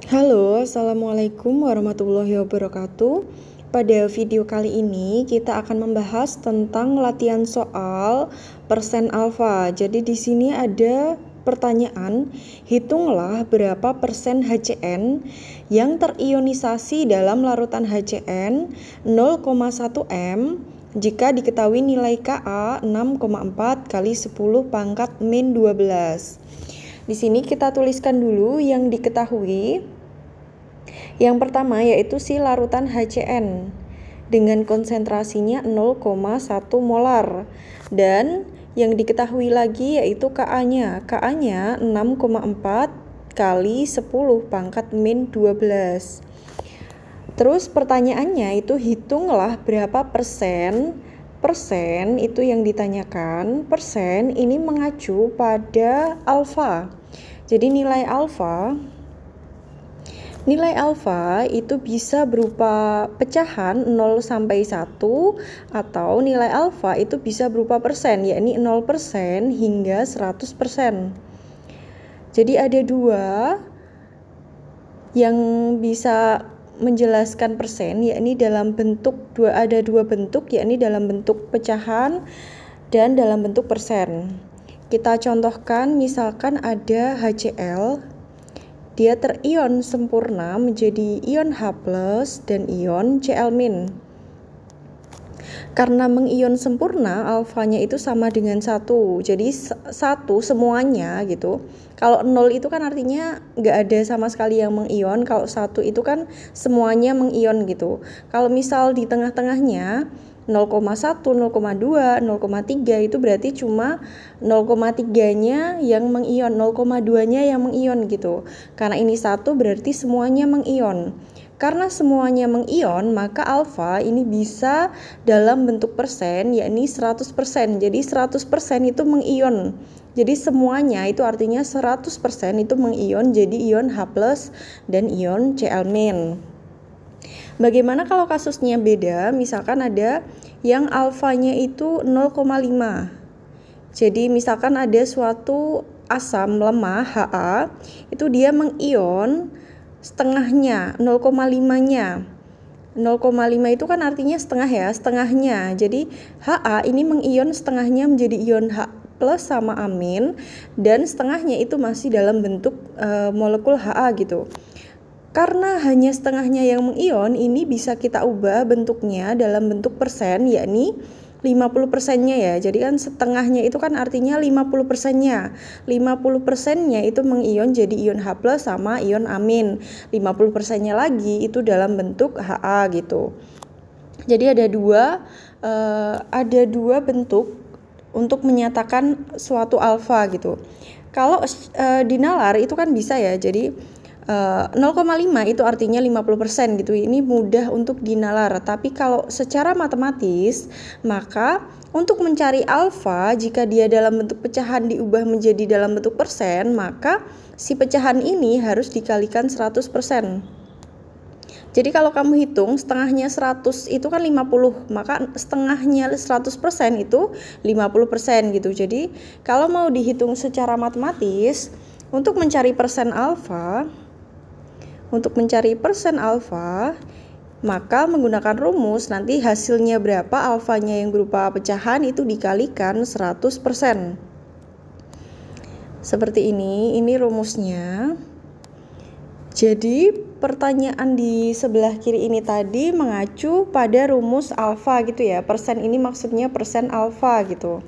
Halo, Assalamualaikum warahmatullahi wabarakatuh. Pada video kali ini kita akan membahas tentang latihan soal persen alfa. Jadi di sini ada pertanyaan, hitunglah berapa persen HCN yang terionisasi dalam larutan HCN 0,1 M jika diketahui nilai Ka 6,4 kali 10 pangkat min 12. Di sini kita tuliskan dulu yang diketahui. Yang pertama yaitu si larutan HCN dengan konsentrasinya 0,1 molar, dan yang diketahui lagi yaitu Ka-nya. Ka-nya 6,4 kali 10 pangkat min 12. Terus pertanyaannya itu hitunglah berapa persen. Persen itu yang ditanyakan. Persen ini mengacu pada alfa. Jadi nilai alfa itu bisa berupa pecahan 0 sampai 1, atau nilai alfa itu bisa berupa persen, yakni 0% hingga 100%. Jadi ada dua yang bisa menjelaskan persen, yakni dalam bentuk ada dua bentuk, yakni dalam bentuk pecahan dan dalam bentuk persen. Kita contohkan, misalkan ada HCl, dia terion sempurna menjadi ion H+ dan ion Cl-. Karena mengion sempurna, alfanya itu sama dengan 1. Jadi 1 semuanya gitu. Kalau 0 itu kan artinya nggak ada sama sekali yang mengion. Kalau 1 itu kan semuanya mengion gitu. Kalau misal di tengah-tengahnya 0,1, 0,2, 0,3 itu berarti cuma 0,3-nya yang mengion, 0,2-nya yang mengion gitu. Karena ini 1 berarti semuanya mengion. Karena semuanya mengion, maka alfa ini bisa dalam bentuk persen, yakni 100%. Jadi 100% itu mengion. Jadi semuanya itu artinya 100% itu mengion jadi ion H+ dan ion Cl-. Bagaimana kalau kasusnya beda? Misalkan ada yang alfanya itu 0,5. Jadi misalkan ada suatu asam lemah Ha, itu dia mengion setengahnya, 0,5-nya. 0,5 itu kan artinya setengah ya, setengahnya. Jadi Ha ini mengion setengahnya menjadi ion H+ sama amin, dan setengahnya itu masih dalam bentuk molekul Ha gitu. Karena hanya setengahnya yang mengion, ini bisa kita ubah bentuknya dalam bentuk persen, yakni 50%-nya ya. Jadi kan setengahnya itu kan artinya 50%-nya. 50%-nya itu mengion jadi ion H+ sama ion amin. 50%-nya lagi itu dalam bentuk Ha gitu. Jadi ada dua bentuk untuk menyatakan suatu alfa gitu. Kalau dinalar itu kan bisa ya. Jadi 0,5 itu artinya 50% gitu. Ini mudah untuk dinalar. Tapi kalau secara matematis, maka untuk mencari alfa, jika dia dalam bentuk pecahan diubah menjadi dalam bentuk persen, maka si pecahan ini harus dikalikan 100%. Jadi kalau kamu hitung setengahnya 100 itu kan 50, maka setengahnya 100% itu 50% gitu. Jadi kalau mau dihitung secara matematis, untuk mencari persen alfa, maka menggunakan rumus nanti hasilnya berapa, alfanya yang berupa pecahan itu dikalikan 100%. Seperti ini rumusnya. Jadi pertanyaan di sebelah kiri ini tadi mengacu pada rumus alfa gitu ya. Persen ini maksudnya persen alfa gitu.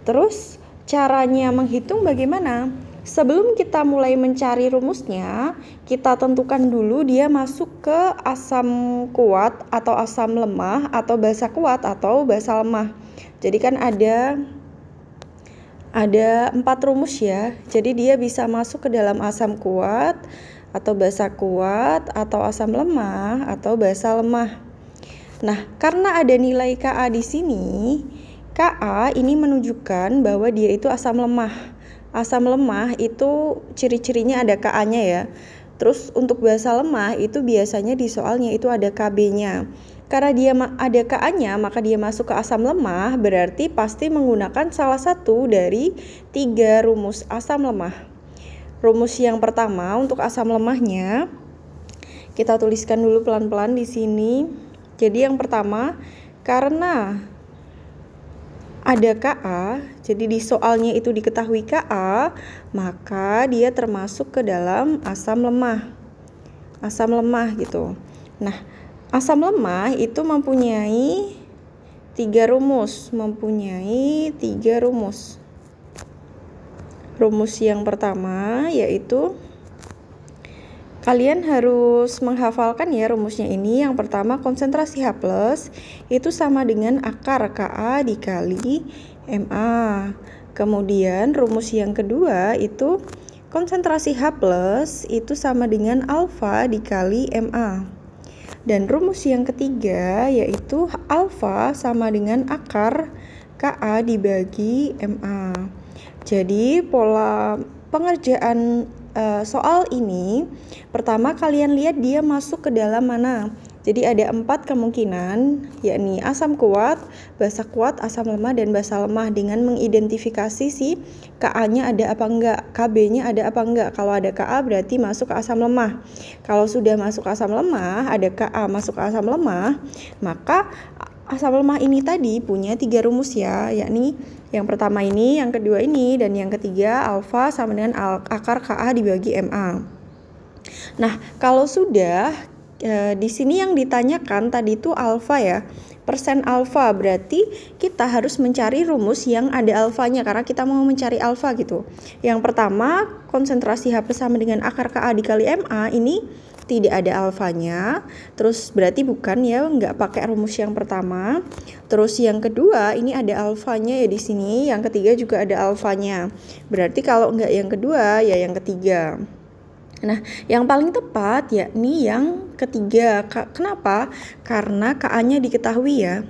Terus caranya menghitung bagaimana? Sebelum kita mulai mencari rumusnya, kita tentukan dulu dia masuk ke asam kuat atau asam lemah, atau basa kuat atau basa lemah. Jadi kan ada 4 rumus ya. Jadi dia bisa masuk ke dalam asam kuat atau basa kuat atau asam lemah atau basa lemah. Nah, karena ada nilai Ka di sini, Ka ini menunjukkan bahwa dia itu asam lemah. Asam lemah itu ciri-cirinya ada Ka-nya ya. Terus untuk basa lemah itu biasanya di soalnya itu ada Kb-nya. Karena dia ada Ka-nya, maka dia masuk ke asam lemah, berarti pasti menggunakan salah satu dari 3 rumus asam lemah. rumus yang pertama untuk asam lemahnya. Kita tuliskan dulu pelan-pelan di sini. Jadi yang pertama, karena ada Ka, jadi di soalnya itu diketahui Ka, maka dia termasuk ke dalam asam lemah. Asam lemah gitu. Nah, asam lemah itu mempunyai 3 rumus. Rumus yang pertama yaitu kalian harus menghafalkan ya rumusnya ini. Yang pertama, konsentrasi H+ itu sama dengan akar Ka dikali Ma. Kemudian rumus yang kedua itu konsentrasi H+ itu sama dengan alfa dikali Ma. Dan rumus yang ketiga yaitu alfa sama dengan akar Ka dibagi Ma. Jadi pola pengerjaan soal ini, pertama kalian lihat dia masuk ke dalam mana. Jadi ada 4 kemungkinan, yakni asam kuat, basa kuat, asam lemah, dan basa lemah, dengan mengidentifikasi si Ka-nya ada apa enggak, Kb-nya ada apa enggak. Kalau ada Ka berarti masuk ke asam lemah. Kalau sudah masuk ke asam lemah, ada Ka masuk ke asam lemah, maka asam lemah ini tadi punya 3 rumus ya, yakni yang pertama ini, yang kedua ini, dan yang ketiga alfa sama dengan akar Ka dibagi Ma. Nah, kalau sudah di sini yang ditanyakan tadi itu alfa ya, persen alfa, berarti kita harus mencari rumus yang ada alfanya karena kita mau mencari alfa gitu. Yang pertama, konsentrasi H+ sama dengan akar Ka dikali Ma, ini tidak ada alfanya, terus berarti bukan ya, nggak pakai rumus yang pertama. Terus yang kedua ini ada alfanya ya di sini, yang ketiga juga ada alfanya, berarti kalau nggak yang kedua ya yang ketiga. Nah, yang paling tepat yakni yang ketiga. Kenapa? Karena Ka-nya diketahui ya.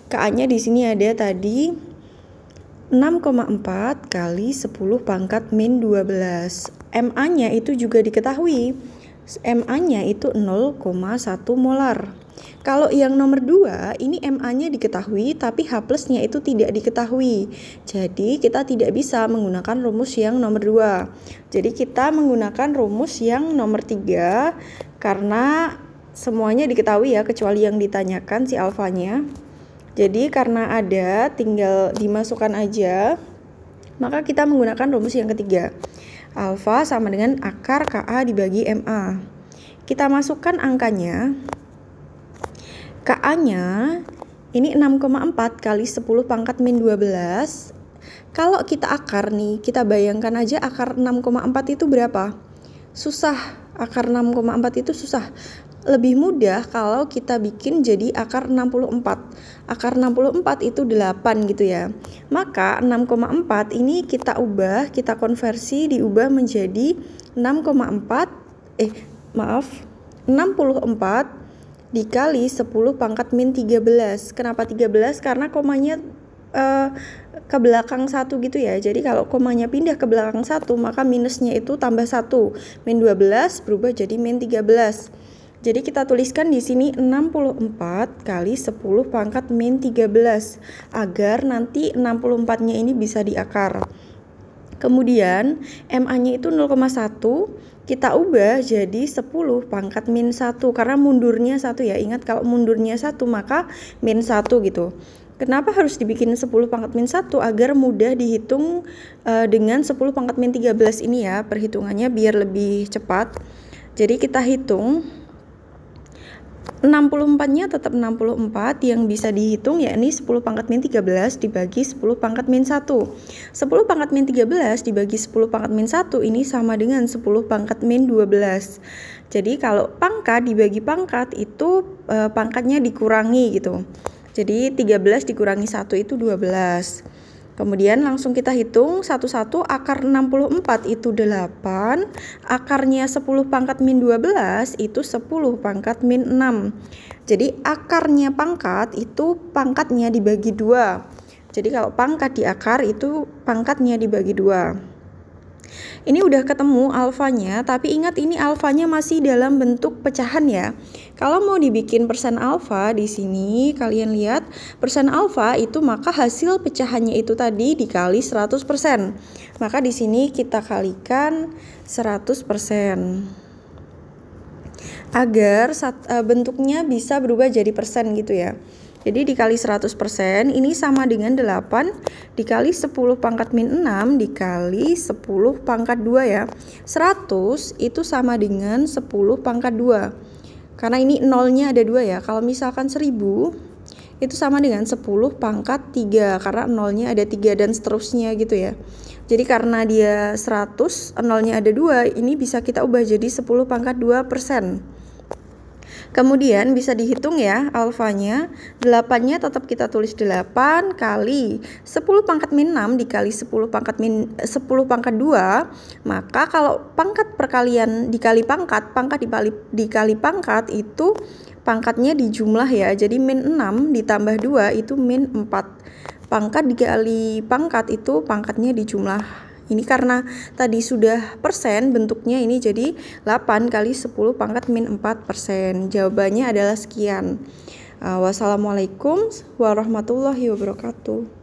Ka-nya di sini ada tadi 6,4 kali 10 pangkat min 12. Ma-nya itu juga diketahui. Ma-nya itu 0,1 molar. Kalau yang nomor 2 ini Ma-nya diketahui tapi H+-nya itu tidak diketahui. Jadi kita tidak bisa menggunakan rumus yang nomor 2. Jadi kita menggunakan rumus yang nomor 3 karena semuanya diketahui ya kecuali yang ditanyakan si alfanya. Jadi karena ada tinggal dimasukkan aja, maka kita menggunakan rumus yang ketiga. Alfa sama dengan akar Ka dibagi Ma. Kita masukkan angkanya. Ka-nya ini 6,4 kali 10 pangkat min 12. Kalau kita akar nih, kita bayangkan aja akar 6,4 itu berapa? Susah, akar 6,4 itu susah. Lebih mudah kalau kita bikin jadi akar 64. Akar 64 itu 8 gitu ya. Maka 6,4 ini kita ubah, kita konversi, diubah menjadi 64 dikali 10 pangkat min 13. Kenapa 13? Karena komanya ke belakang 1 gitu ya. Jadi kalau komanya pindah ke belakang 1, maka minusnya itu tambah 1. Min 12 berubah jadi min 13. Jadi kita tuliskan di sini 64 kali 10 pangkat min 13 agar nanti 64-nya ini bisa diakar. Kemudian Ma-nya itu 0,1, kita ubah jadi 10 pangkat min 1 karena mundurnya 1 ya. Ingat kalau mundurnya 1 maka min 1 gitu. Kenapa harus dibikin 10 pangkat min 1? Agar mudah dihitung dengan 10 pangkat min 13 ini ya, perhitungannya biar lebih cepat. Jadi kita hitung 64-nya tetap 64, yang bisa dihitung yakni 10 pangkat min 13 dibagi 10 pangkat min 1. 10 pangkat min 13 dibagi 10 pangkat min 1 ini sama dengan 10 pangkat min 12. Jadi kalau pangkat dibagi pangkat itu pangkatnya dikurangi gitu. Jadi 13 dikurangi 1 itu 12. Kemudian langsung kita hitung satu-satu. Akar 64 itu 8, akarnya 10 pangkat min 12 itu 10 pangkat min 6. Jadi akarnya pangkat itu pangkatnya dibagi 2. Jadi kalau pangkat di akar itu pangkatnya dibagi 2. Ini udah ketemu alfanya, tapi ingat ini alfanya masih dalam bentuk pecahan ya. Kalau mau dibikin persen alfa di sini, kalian lihat persen alfa itu maka hasil pecahannya itu tadi dikali 100%. Maka di sini kita kalikan 100%. Agar bentuknya bisa berubah jadi persen gitu ya. Jadi dikali 100% ini sama dengan 8 dikali 10 pangkat min 6 dikali 10 pangkat 2 ya. 100 itu sama dengan 10 pangkat 2. Karena ini nolnya ada 2 ya. Kalau misalkan 1000 itu sama dengan 10 pangkat 3 karena nolnya ada 3 dan seterusnya gitu ya. Jadi karena dia 100, nolnya ada 2, ini bisa kita ubah jadi 10 pangkat 2%. Kemudian bisa dihitung ya alfanya, 8-nya tetap kita tulis 8 kali 10 pangkat min 6 dikali 10 pangkat 2, maka kalau pangkat perkalian dikali pangkat, dikali pangkat itu pangkatnya dijumlah ya, jadi min 6 ditambah 2 itu min 4, pangkat dikali pangkat itu pangkatnya dijumlah. Ini karena tadi sudah persen bentuknya ini jadi 8 kali 10 pangkat min 4%. Jawabannya adalah sekian. Wassalamualaikum warahmatullahi wabarakatuh.